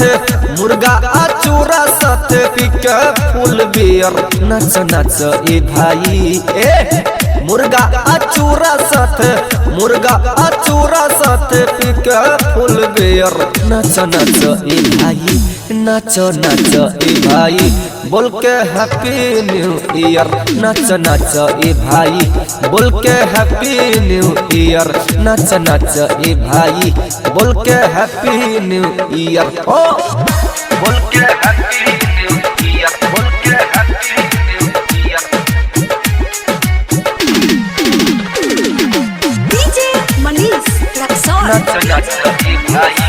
साथे मुर्गा आ चूरा साथे पीके फुल बियर नाच नाच ए भाई ए मुर्गा आ चूरा साथे मुर्गा आ चूरा साथे पीके फुल बियर नाच नाच ए भाई नाच नाच ए भाई बोल के हैप्पी न्यू ईयर नाच नाच ए भाई बोल के हैप्पी न्यू ईयर नाच नाच ए भाई बोल के हैप्पी न्यू ईयर ओ बोल के हैप्पी न्यू ईयर बोल के happy new year DJ Manish Raxaul नाच नाच ए भाई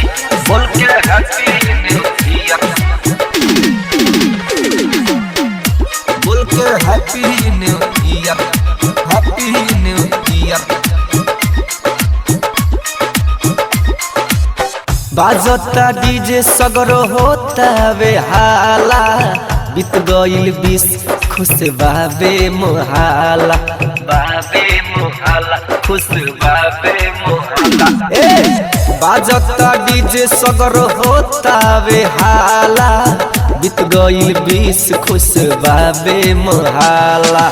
बोल के हैप्पी न्यू ईयर बोल के happy new year happy new year बाजता डीजे सगरो होता वे हाला बीत गइल 20 खुश बाबे मोहाला खुश बाबे मोहाला ए बाजता डीजे सगरो होता वे हाला बीत गइल 20 खुश बाबे मोहाला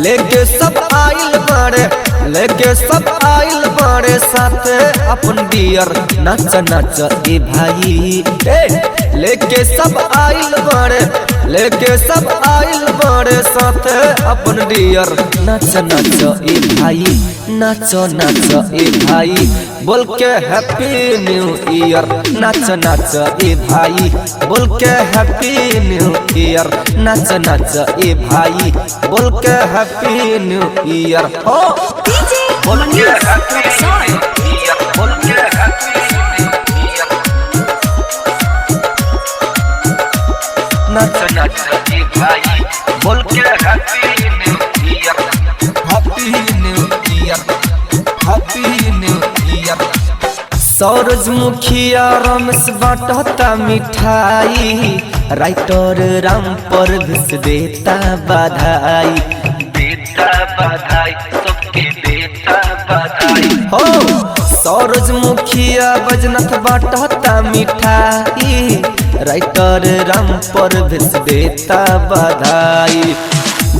लेके सब आइल बाड़े लेके सब आइल बाड़े साथे अपन डियर नाच नाच ए भाई ए लेके सब आइल बाड़े लेके सब आइल बाड़े साथे अपन डियर नाच नाच ए भाई नाच नाच ए भाई बोल के हैप्पी न्यू ईयर नाच नाच ए भाई बोल के हैप्पी न्यू ईयर नाच नाच ए भाई बोल के हैप्पी न्यू ईयर हो डीजे बोल के Manish happy Raxaul new year बोल के हैप्पी न्यू ईयर नाच नाच ए भाई बोल के happy new year happy new year happy new year सूरजमुखिया रमेश बाटता मिठाई राइटर राम पर घुस देता बधाई सबके देता बधाई हो सूरजमुखिया बजनथ बाटता मिठाई राइटर राम पर घुस देता बधाई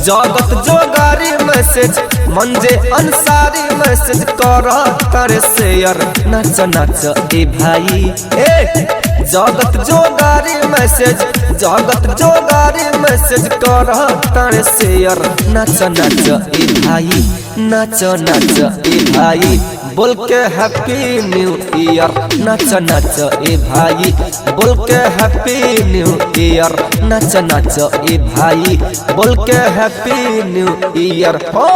जगत जोगारी मैसेज मंजे अंसारी मैसेज कर करे शेयर नाच नाच ए भाई ए जगत जोगारी मैसेज कर करे शेयर नाच नाच ए भाई नाच नाच ए भाई बोल के हैप्पी न्यू ईयर नाच नाच ए भाई बोल के हैप्पी न्यू ईयर नाच नाच ए भाई बोल के हैप्पी न्यू ईयर हो।